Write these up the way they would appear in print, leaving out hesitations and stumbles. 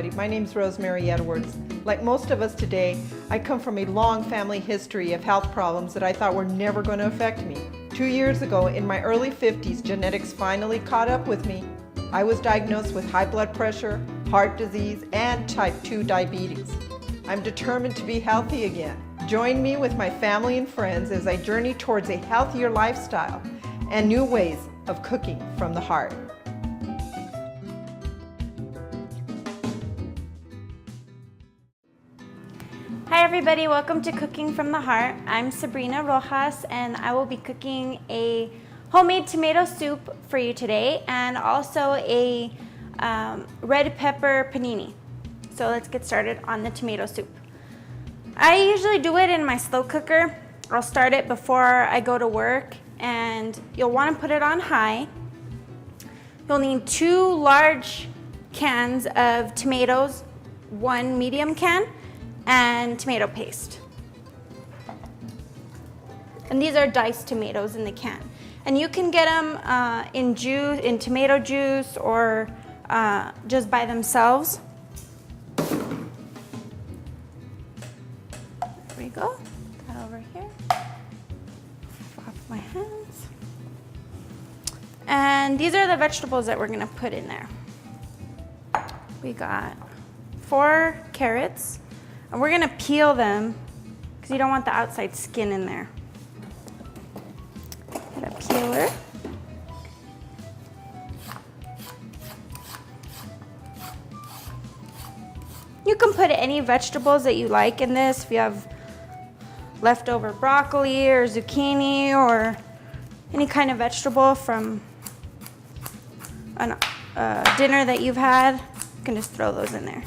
everybody. My name's Rosemary Edwards. Like most of us today, I come from a long family history of health problems that I thought were never going to affect me. 2 years ago, in my early 50s, genetics finally caught up with me. I was diagnosed with high blood pressure, heart disease, and type 2 diabetes. I'm determined to be healthy again. Join me with my family and friends as I journey towards a healthier lifestyle and new ways of cooking from the heart. Hi everybody, welcome to Cooking from the Heart. I'm Sabrina Rojas and I will be cooking a homemade tomato soup for you today and also a red pepper panini. So let's get started on the tomato soup. I usually do it in my slow cooker. I'll start it before I go to work and you'll want to put it on high. You'll need 2 large cans of tomatoes, 1 medium can, and tomato paste. And these are diced tomatoes in the can. And you can get them in tomato juice or just by themselves. There we go. Put that over here. Off my hands. And these are the vegetables that we're gonna put in there. We got 4 carrots. And we're gonna peel them because you don't want the outside skin in there. Get a peeler. You can put any vegetables that you like in this. If you have leftover broccoli or zucchini or any kind of vegetable from a dinner that you've had, you can just throw those in there.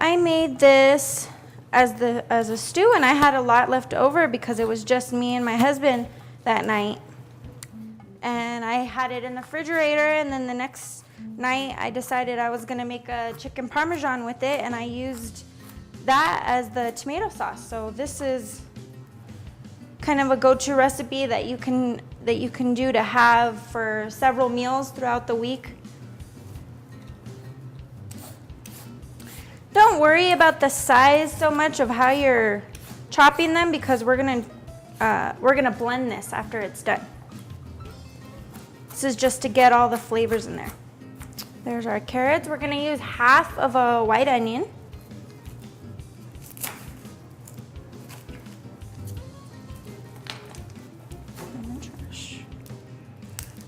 I made this as a stew and I had a lot left over because it was just me and my husband that night. And I had it in the refrigerator and then the next night I decided I was gonna make a chicken parmesan with it and I used that as the tomato sauce. So this is kind of a go-to recipe that you can do to have for several meals throughout the week. Don't worry about the size so much of how you're chopping them because we're gonna blend this after it's done. This is just to get all the flavors in there. There's our carrots. We're gonna use half of a white onion.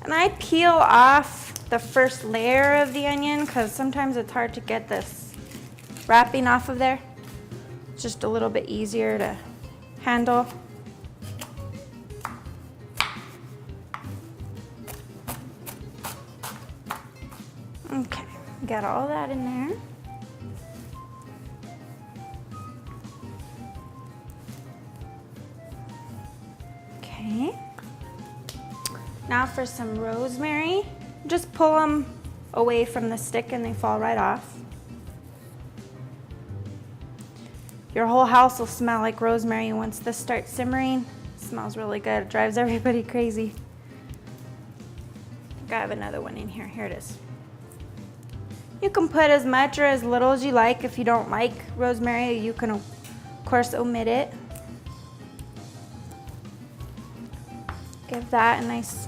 And I peel off the first layer of the onion because sometimes it's hard to get this wrapping off of there. It's just a little bit easier to handle. Okay, got all that in there. Okay. Now for some rosemary. Just pull them away from the stick and they fall right off. Your whole house will smell like rosemary once this starts simmering. It smells really good. It drives everybody crazy. I think I have another one in here. Here it is. You can put as much or as little as you like. If you don't like rosemary, you can, of course, omit it. Give that a nice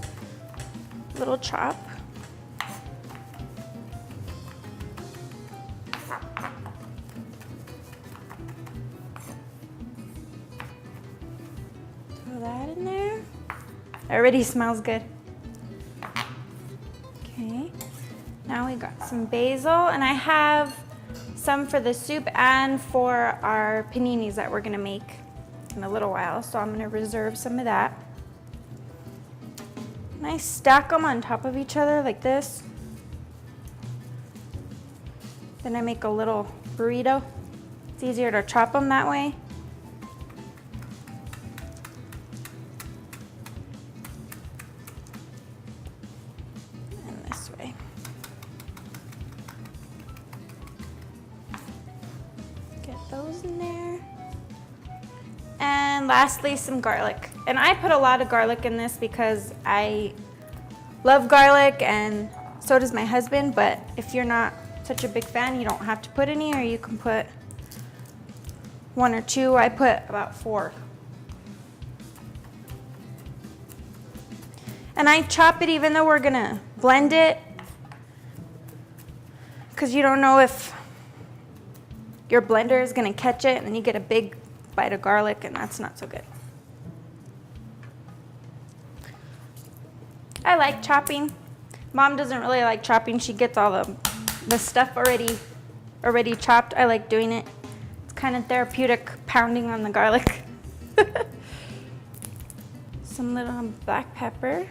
little chop. That in there. Already smells good. Okay, now we got some basil and I have some for the soup and for our paninis that we're gonna make in a little while, so I'm gonna reserve some of that. And I stack them on top of each other like this. Then I make a little burrito. It's easier to chop them that way. then lastly, some garlic. And I put a lot of garlic in this because I love garlic and so does my husband, but if you're not such a big fan, you don't have to put any, or you can put 1 or 2. I put about 4. And I chop it even though we're gonna blend it, because you don't know if your blender is gonna catch it and then you get a big bite of garlic, and that's not so good. I like chopping. Mom doesn't really like chopping. She gets all the stuff already chopped. I like doing it. It's kind of therapeutic, pounding on the garlic. Some little black pepper.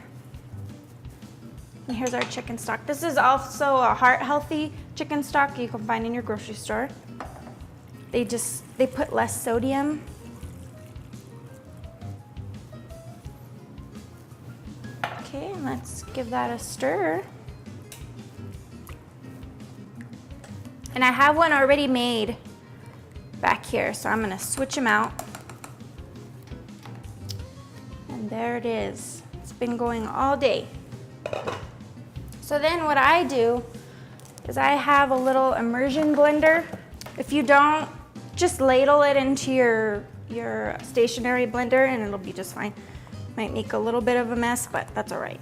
And here's our chicken stock. This is also a heart-healthy chicken stock you can find in your grocery store. They put less sodium. Okay, and let's give that a stir. And I have one already made back here, so I'm gonna switch them out. And there it is. It's been going all day. So then what I do is I have a little immersion blender. If you don't, just ladle it into your stationary blender and it'll be just fine. Might make a little bit of a mess, but that's all right.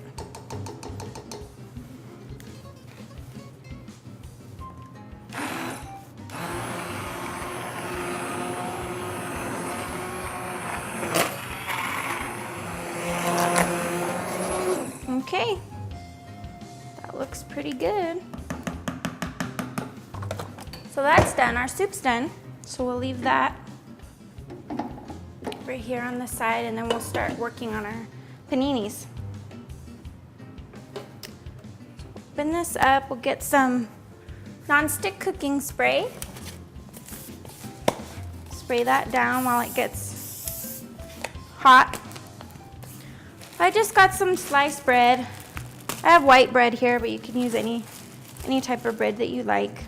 Okay, that looks pretty good. So that's done, our soup's done. So we'll leave that right here on the side, and then we'll start working on our paninis. Open this up, we'll get some non-stick cooking spray. Spray that down while it gets hot. I just got some sliced bread. I have white bread here, but you can use any type of bread that you like.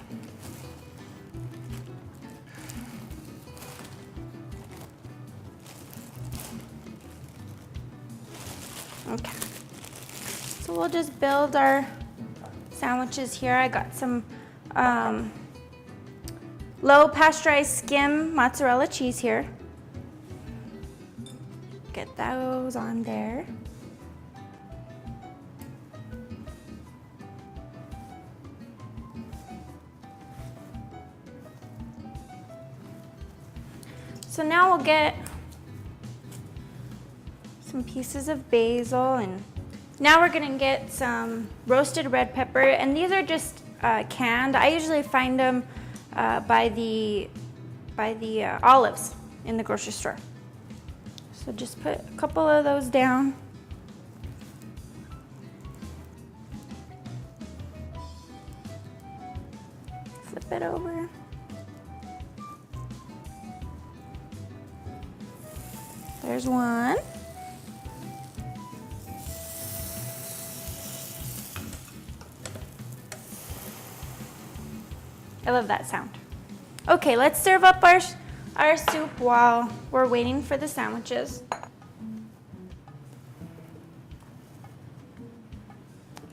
Okay, so we'll just build our sandwiches here. I got some low pasteurized skim mozzarella cheese here. Get those on there. So now we'll get some pieces of basil, and now we're gonna get some roasted red pepper, and these are just canned. I usually find them by the olives in the grocery store. So just put a couple of those down. Flip it over. There's one. I love that sound. Okay, let's serve up our soup while we're waiting for the sandwiches.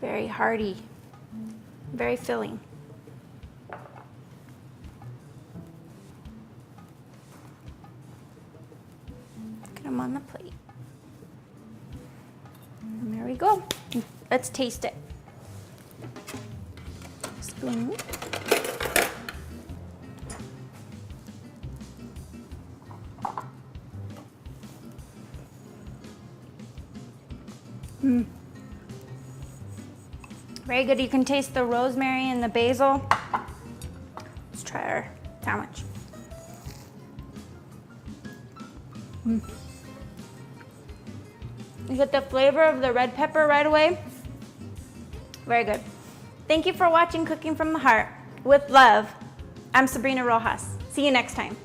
Very hearty, very filling. Get them on the plate. And there we go. Let's taste it. Spoon. Very good. You can taste the rosemary and the basil. Let's try our sandwich. You get the flavor of the red pepper right away. Very good. Thank you for watching Cooking from the Heart. With love, I'm Sabrina Rojas. See you next time.